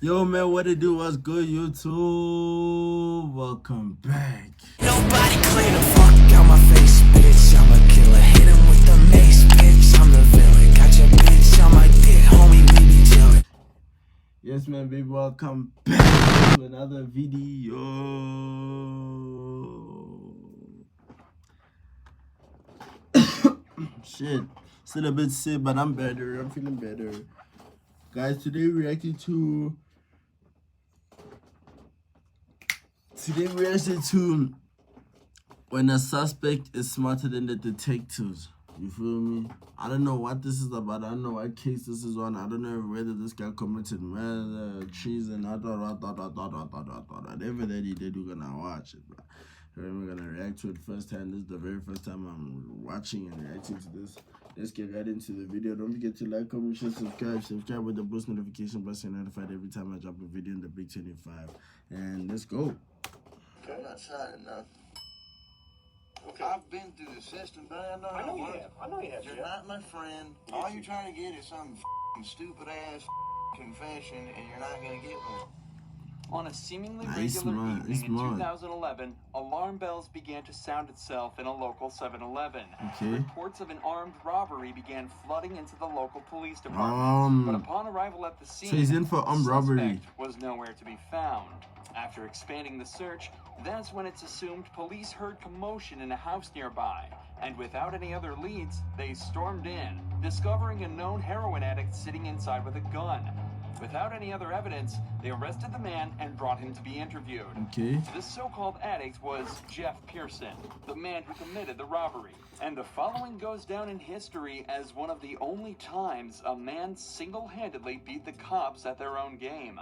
Yo, man, what it do? What's good, YouTube? Welcome back. Nobody clean the fuck out my face, bitch. I'm a killer. Hit him with the mace, bitch. I'm the villain. Got your bitch on my dick, homie. We be chillin'. Yes, man, baby, welcome back to another video. Shit, still a bit sick, but I'm better. I'm feeling better. Guys, today we're reacting to when a suspect is smarter than the detectives. You feel me? I don't know what this is about. I don't know what case this is on. I don't know whether this guy committed murder, treason, whatever that he did, we're gonna watch it, bro. We're gonna react to it firsthand. This is the very first time I'm watching and reacting to this. Let's get right into the video. Don't forget to like, comment, share, subscribe. Subscribe with the post notification button so you're notified every time I drop a video in the Big 25. And let's go. I'm not signing nothing. Okay. I've been through the system, but I know you have. I know you have. You're Jeff. not my friend. Yes, All you're trying to get is some stupid ass confession, and you're not gonna get one. On a seemingly Nice, regular man. evening in Smart. 2011, alarm bells began to sound itself in a local 7-Eleven. Okay. Reports of an armed robbery began flooding into the local police department. But upon arrival at the scene, so he's in for armed robbery. the suspect was nowhere to be found. After expanding the search, that's when it's assumed police heard commotion in a house nearby. And without any other leads, they stormed in, discovering a known heroin addict sitting inside with a gun. Without any other evidence, they arrested the man and brought him to be interviewed. Okay. This so-called addict was Jeff Pearson, the man who committed the robbery. And the following goes down in history as one of the only times a man single-handedly beat the cops at their own game.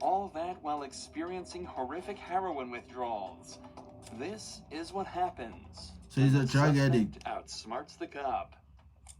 All that while experiencing horrific heroin withdrawals. This is what happens. So he's a The drug suspect addict. outsmarts the cop.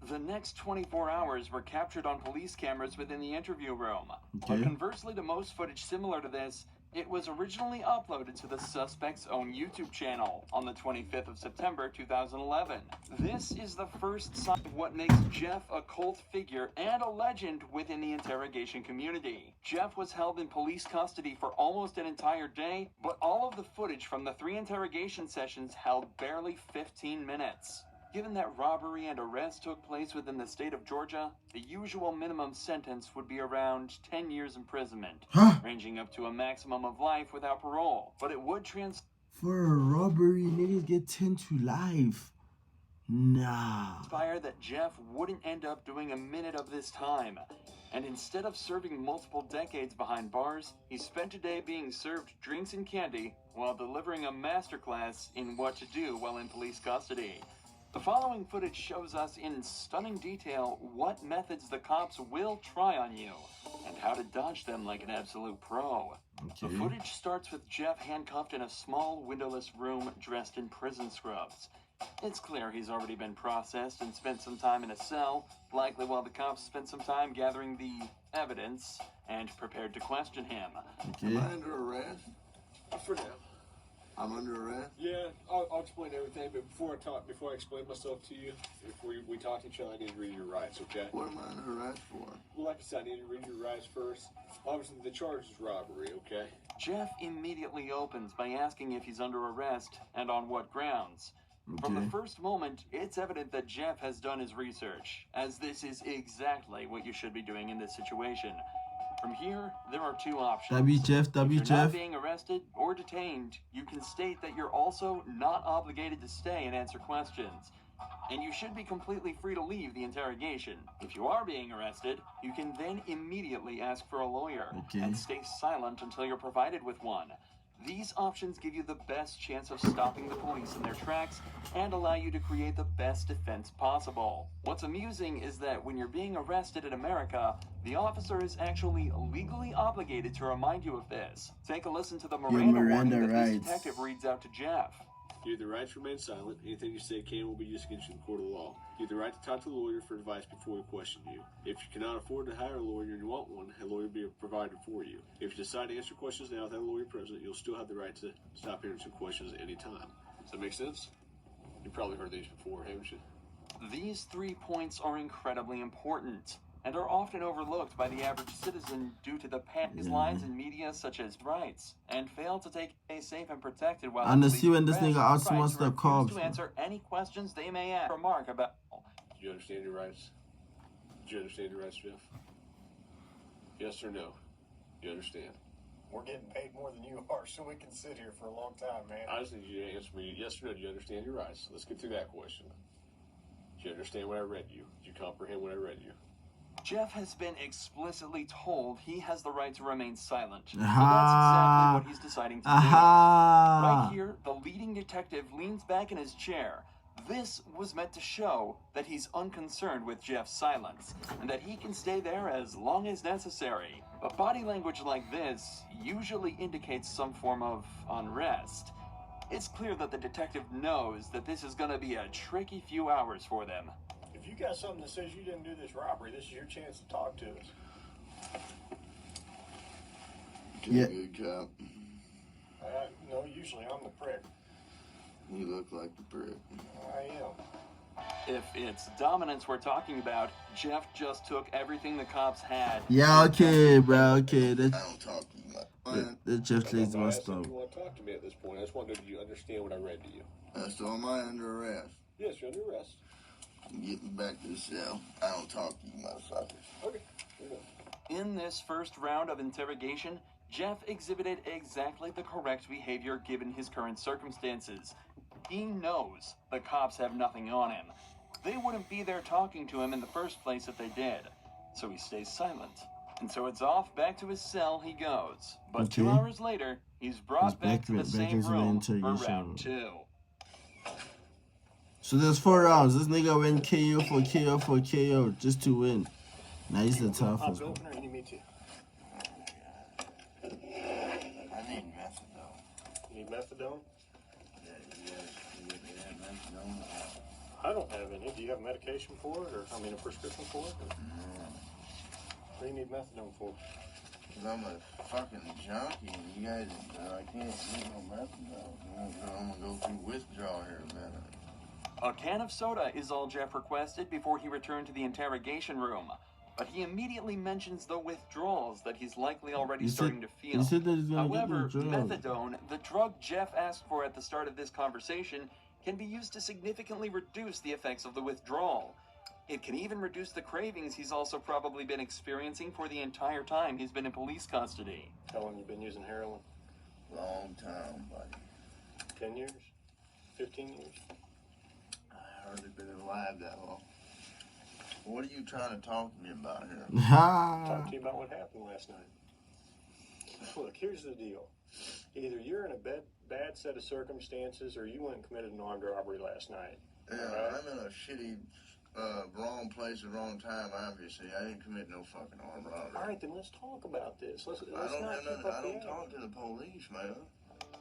The next 24 hours were captured on police cameras within the interview room. Okay. But conversely to most footage similar to this, it was originally uploaded to the suspect's own YouTube channel on the 25th of September 2011. This is the first sign of what makes Jeff a cult figure and a legend within the interrogation community. Jeff was held in police custody for almost an entire day, but all of the footage from the 3 interrogation sessions held barely 15 minutes. Given that robbery and arrest took place within the state of Georgia, the usual minimum sentence would be around 10 years imprisonment, ranging up to a maximum of life without parole. But it would For a robbery, niggas get 10 to life. Nah. transpire that Jeff wouldn't end up doing a minute of this time. And instead of serving multiple decades behind bars, he spent a day being served drinks and candy while delivering a masterclass in what to do while in police custody. The following footage shows us in stunning detail what methods the cops will try on you and how to dodge them like an absolute pro. Okay. The footage starts with Jeff handcuffed in a small windowless room dressed in prison scrubs. It's clear he's already been processed and spent some time in a cell, likely while the cops spent some time gathering the evidence and prepared to question him. Okay. Am I under arrest? For now. I'm under arrest. Yeah, I'll explain everything, but before I explain myself to you, if we talk to each other, I need to read your rights, okay? What am I under arrest for? Well, like I said, I need to read your rights first. Obviously, the charge is robbery, okay? Jeff immediately opens by asking if he's under arrest and on what grounds. From the first moment, it's evident that Jeff has done his research, as this is exactly what you should be doing in this situation. From here, there are 2 options. If you're not being arrested or detained, you can state that you're also not obligated to stay and answer questions. And you should be completely free to leave the interrogation. If you are being arrested, you can then immediately ask for a lawyer and stay silent until you're provided with one. These options give you the best chance of stopping the police in their tracks and allow you to create the best defense possible. What's amusing is that when you're being arrested in America, the officer is actually legally obligated to remind you of this. Take a listen to the Miranda warning that this detective reads out to Jeff. You have the right to remain silent. Anything you say can and will be used against you in the court of law. You have the right to talk to the lawyer for advice before we question you. If you cannot afford to hire a lawyer and you want one, a lawyer will be provided for you. If you decide to answer questions now without a lawyer present, you'll still have the right to stop answering questions at any time. Does that make sense? You've probably heard these before, haven't you? These 3 points are incredibly important. and are often overlooked by the average citizen due to the past lines in media such as rights, and fail to take a safe and protected while And see when this nigga outsmarts the cops. to answer any questions they may ask. Remark about. Do you understand your rights? Do you understand your rights, Jeff? Yes or no? You understand? We're getting paid more than you are, so we can sit here for a long time, man. I just need you to answer me yes or no. Do you understand your rights? Let's get through that question. Do you understand what I read you? Do you comprehend what I read you? Jeff has been explicitly told he has the right to remain silent. So that's exactly what he's deciding to do. Right here, the leading detective leans back in his chair. This was meant to show that he's unconcerned with Jeff's silence, and that he can stay there as long as necessary. But body language like this usually indicates some form of unrest. It's clear that the detective knows that this is gonna be a tricky few hours for them. If you got something that says you didn't do this robbery, this is your chance to talk to us. Yeah. Good cop. No, usually I'm the prick. You look like the prick. I am. If it's dominance we're talking about, Jeff just took everything the cops had. Yeah, okay, bro, okay. I don't talk to you like That just lays my I stuff. don't want to talk to me at this point. I just want to know, do you understand what I read to you? So am I under arrest? Yes, you're under arrest. Get me back to the cell. I don't talk to you motherfuckers. Okay. In this first round of interrogation, Jeff exhibited exactly the correct behavior given his current circumstances. He knows the cops have nothing on him. They wouldn't be there talking to him in the first place if they did. So he stays silent. And so it's off back to his cell he goes. But 2 hours later, he's brought back to the same room for round 2. So there's 4 rounds. This nigga went KO for KO for KO just to win. Now he's the toughest. You need me to. I need methadone. You need methadone? Yeah, you have methadone. I don't have any. Do you have medication for it, or a prescription for it? What do you need methadone for? Because I'm a fucking junkie, and you guys, I can't get no methadone. I'm going to go through withdrawal here in a minute. A can of soda is all Jeff requested before he returned to the interrogation room. But he immediately mentions the withdrawals that he's likely already starting to feel. He said that he's gonna However, get withdrawals. methadone, the drug Jeff asked for at the start of this conversation, can be used to significantly reduce the effects of the withdrawal. It can even reduce the cravings he's also probably been experiencing for the entire time he's been in police custody. How long you been using heroin? Long time, buddy. 10 years? 15 years? I hardly been alive that long. What are you trying to talk to me about here? Talk to you about what happened last night. Look, here's the deal. Either you're in a bad set of circumstances, or you went and committed an armed robbery last night. Yeah, right? I'm in a shitty, wrong place at the wrong time, obviously. I didn't commit no fucking armed robbery. All right, then let's talk about this. Let's I not don't have keep nothing. up I the don't act. talk to the police, man.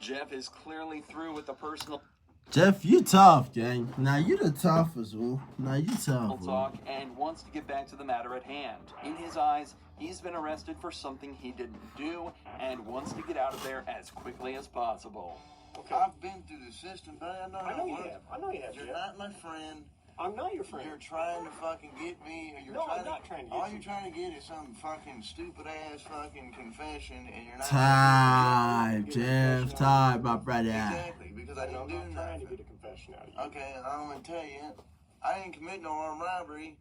Jeff is clearly through with the personal Jeff, you tough, gang. Now you the toughest, bro. Now you tough, bro. talk and wants to get back to the matter at hand. In his eyes, he's been arrested for something he didn't do and wants to get out of there as quickly as possible. Okay. I've been through the system, but I know I how know it you works. have. I know you have. You're Jeff. not my friend. I'm not your friend. You're trying to fucking get me. Or you're No, trying I'm not trying to get all you. you're trying to get is some fucking stupid ass fucking confession, and you're not. Time, Jeff, time, my brother. Exactly, because I I'm didn't do not trying to nothing. get a confession out of you. Okay, I'm gonna tell you, I didn't commit no armed robbery,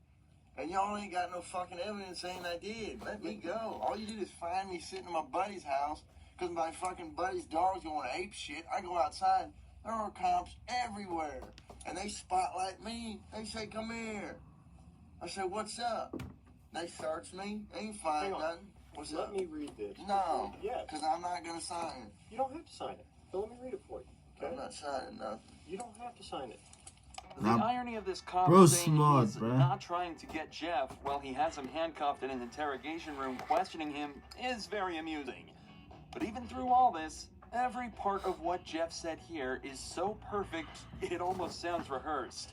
and y'all ain't got no fucking evidence saying I did. Let me go. All you did is find me sitting in my buddy's house because my fucking buddy's dog's going ape shit. I go outside, there are cops everywhere, and they spotlight me. They say, "Come here." I said, "What's up?" They search me. They ain't find Hang on. nothing. What's Let up? me read this. No, Yes. because I'm not gonna sign it. You don't have to sign it. But let me read it for you. Okay? I'm not signing nothing. You don't have to sign it. The irony of this cop Bro's saying smart, he's bruh. not trying to get Jeff while he has him handcuffed in an interrogation room questioning him is very amusing. But even through all this, every part of what Jeff said here is so perfect, it almost sounds rehearsed.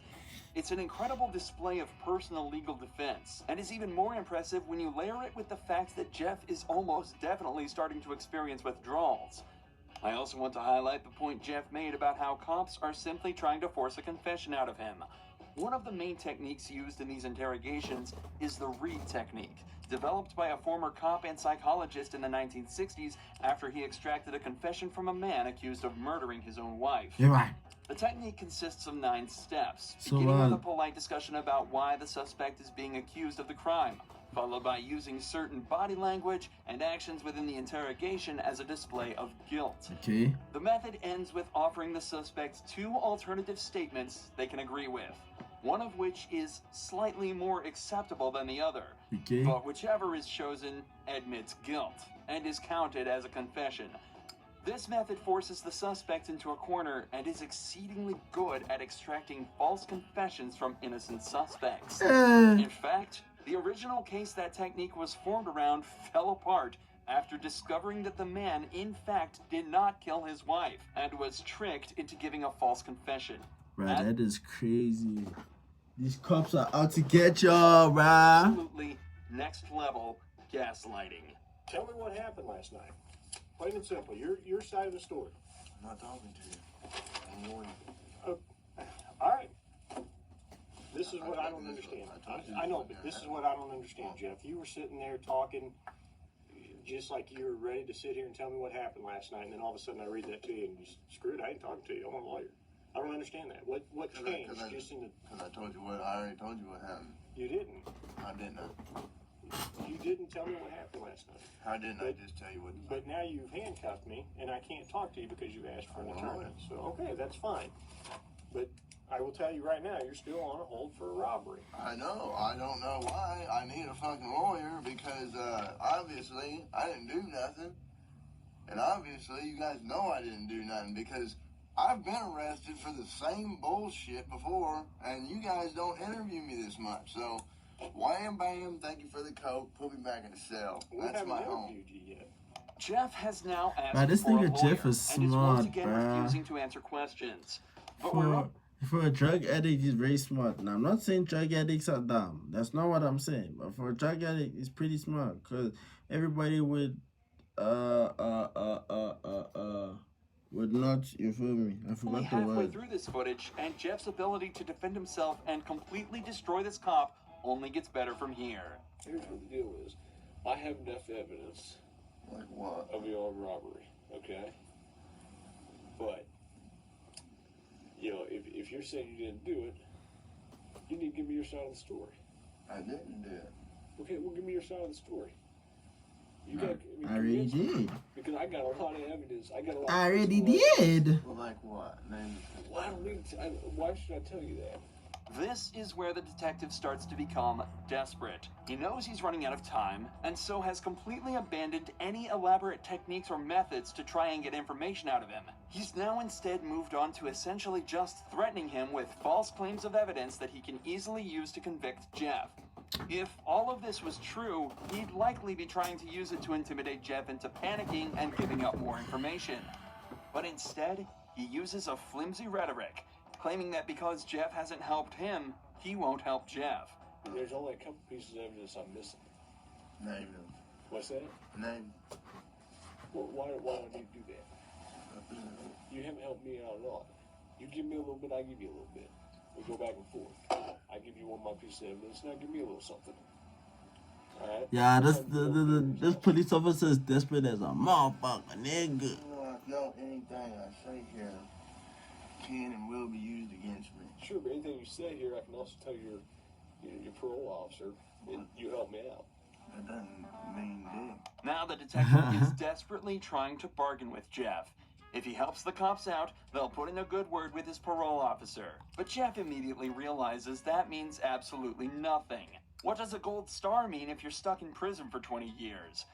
It's an incredible display of personal legal defense, and is even more impressive when you layer it with the fact that Jeff is almost definitely starting to experience withdrawals. I also want to highlight the point Jeff made about how cops are simply trying to force a confession out of him. One of the main techniques used in these interrogations is the Reed technique, developed by a former cop and psychologist in the 1960s after he extracted a confession from a man accused of murdering his own wife. Yeah, right. The technique consists of 9 steps, So, beginning with a polite discussion about why the suspect is being accused of the crime, followed by using certain body language and actions within the interrogation as a display of guilt. Okay. The method ends with offering the suspect 2 alternative statements they can agree with, one of which is slightly more acceptable than the other. Okay. But whichever is chosen admits guilt and is counted as a confession. This method forces the suspect into a corner and is exceedingly good at extracting false confessions from innocent suspects. In fact, the original case that technique was formed around fell apart after discovering that the man, in fact, did not kill his wife and was tricked into giving a false confession. Bruh, that is crazy. These cops are out to get y'all, bruh. Absolutely next level gaslighting. Tell me what happened last night. Plain and simple. Your side of the story. I'm not talking to you. I'm warning you. All right. This is what I don't understand. I know, but this is what I don't understand, Jeff. You were sitting there talking just like you were ready to sit here and tell me what happened last night, and then all of a sudden I read that to you and you screw it, I ain't talking to you. I'm a lawyer. I don't understand that. What changed just in the... Because I told you what, I already told you what happened. You didn't. I didn't. You didn't tell me what happened last night. How didn't I just tell you what? But now you've handcuffed me, and I can't talk to you because you asked for an attorney. So, okay, that's fine. But I will tell you right now, you're still on a hold for a robbery. I know. I don't know why. I need a fucking lawyer because obviously I didn't do nothing. And obviously you guys know I didn't do nothing because I've been arrested for the same bullshit before, and you guys don't interview me this much. So, wham bam, thank you for the coat. Put me back in the cell. That's my home. You yet. Jeff has now asked Man, this for a nigga lawyer Jeff is and is smart, once again bruh. refusing to answer questions. But we're up. For a drug addict, he's very smart. Now, I'm not saying drug addicts are dumb. That's not what I'm saying. But for a drug addict, he's pretty smart. Because everybody would not, you feel me? I Only forgot the halfway word. through this footage, and Jeff's ability to defend himself and completely destroy this cop only gets better from here. Here's what the deal is. I have enough evidence Like what? of the armed robbery, okay? But, you know, if you're saying you didn't do it, you need to give me your side of the story. I didn't do it. Okay, well, give me your side of the story. You I got, already did. Because I got a lot of evidence. I got a lot. I of already personal evidence. did. Well, like what? Name Well, I don't need to. Why should I tell you that? This is where the detective starts to become desperate. He knows he's running out of time, and so has completely abandoned any elaborate techniques or methods to try and get information out of him. He's now instead moved on to essentially just threatening him with false claims of evidence that he can easily use to convict Jeff. If all of this was true, he'd likely be trying to use it to intimidate Jeff into panicking and giving up more information. But instead, he uses a flimsy rhetoric, claiming that because Jeff hasn't helped him, he won't help Jeff. There's only a couple pieces of evidence I'm missing. Name them. What's that? Name. Well, why do I need to do that? You haven't helped me out at all. You give me a little bit, I give you a little bit. We go back and forth. I give you one of my pieces of evidence, now give me a little something. All right? Yeah, this police officer is desperate as a motherfucker, nigga. No, anything I say here can and will be used against me. Sure, but anything you say here, I can also tell your parole officer, and you help me out. That doesn't mean dick. Now the detective is desperately trying to bargain with Jeff. If he helps the cops out, they'll put in a good word with his parole officer. But Jeff immediately realizes that means absolutely nothing. What does a gold star mean if you're stuck in prison for 20 years?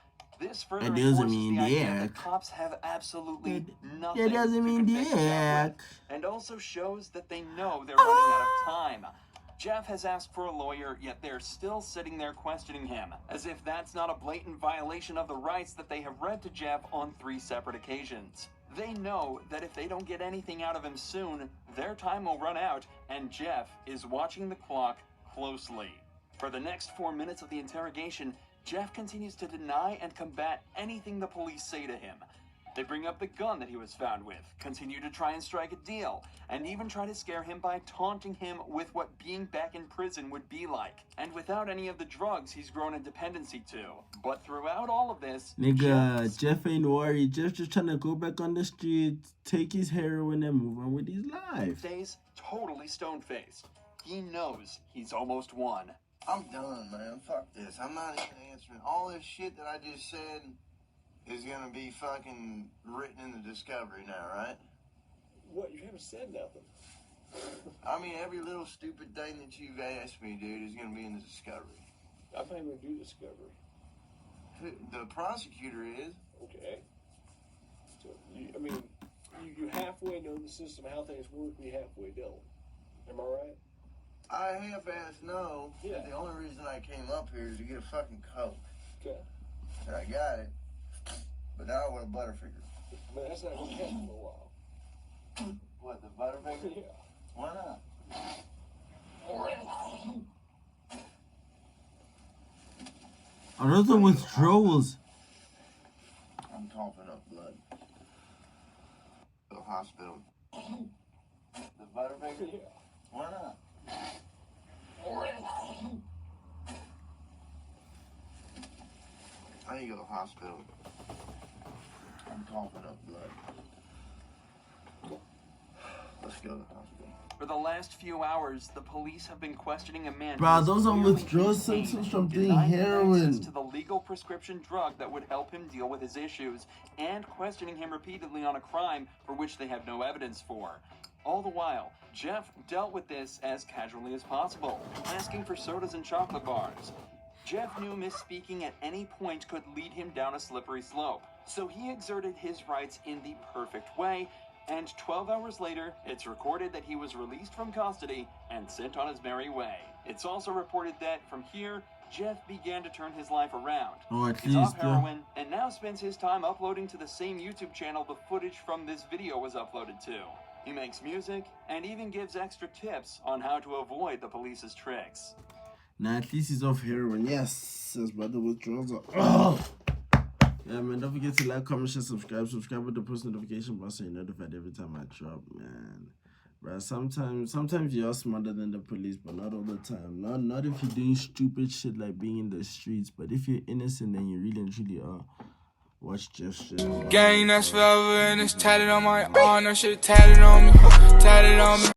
This further It doesn't enforces mean the idea dick. that cops have absolutely nothing It doesn't to mean convict Jeff with, dick. and also shows that they know they're running out of time. Jeff has asked for a lawyer, yet they're still sitting there questioning him, as if that's not a blatant violation of the rights that they have read to Jeff on 3 separate occasions. They know that if they don't get anything out of him soon, their time will run out, and Jeff is watching the clock closely. For the next 4 minutes of the interrogation, Jeff continues to deny and combat anything the police say to him. They bring up the gun that he was found with, continue to try and strike a deal, and even try to scare him by taunting him with what being back in prison would be like, and without any of the drugs he's grown a dependency to. But throughout all of this, nigga, Jeff ain't worried. Jeff just trying to go back on the street, take his heroin, and move on with his life. Stays totally stone-faced. He knows he's almost won. I'm done, man. Fuck this. I'm not even answering. All this shit that I just said is gonna be fucking written in the discovery now, right? What? You haven't said nothing. I mean, every little stupid thing that you've asked me, dude, is gonna be in the discovery. I'm not even gonna do discovery. The prosecutor is. Okay. So, you halfway know the system, how things work, you halfway don't. Am I right? I half-ass know Yeah. that the only reason I came up here is to get a fucking Coke. Okay. And I got it. But now I want a Butterfinger. But that's not gonna happen for a while. What, the Butterfinger? Yeah. Why not? Are those the withdrawals? I'm coughing up blood. The hospital. The Butterfinger? Yeah. Why not? I need to go to the hospital. I'm coughing up blood. Let's go to the hospital. For the last few hours, the police have been questioning a man. Bruh, who is those are clearly withdrawal insane, symptoms from doing denying him heroin. access to the legal prescription drug that would help him deal with his issues, and questioning him repeatedly on a crime for which they have no evidence for. All the while, Jeff dealt with this as casually as possible, asking for sodas and chocolate bars. Jeff knew misspeaking at any point could lead him down a slippery slope, so he exerted his rights in the perfect way, and 12 hours later, it's recorded that he was released from custody and sent on his merry way. It's also reported that, from here, Jeff began to turn his life around. Oh, at He's least, off heroin, and now spends his time uploading to the same YouTube channel the footage from this video was uploaded to. He makes music, and even gives extra tips on how to avoid the police's tricks. Nah, at least he's off heroin. Yes, as brother withdrawals are. Oh! Yeah, man, don't forget to like, comment, share, subscribe. Subscribe with the post notification bell so you're notified every time I drop, man. Right, sometimes you're smarter than the police, but not all the time. Not if you're doing stupid shit like being in the streets, but if you're innocent and you really and truly are. Watch Jeff's shit. Gang, that's forever, and it's tatted on my arm. No shit tatted on me, tatted on me.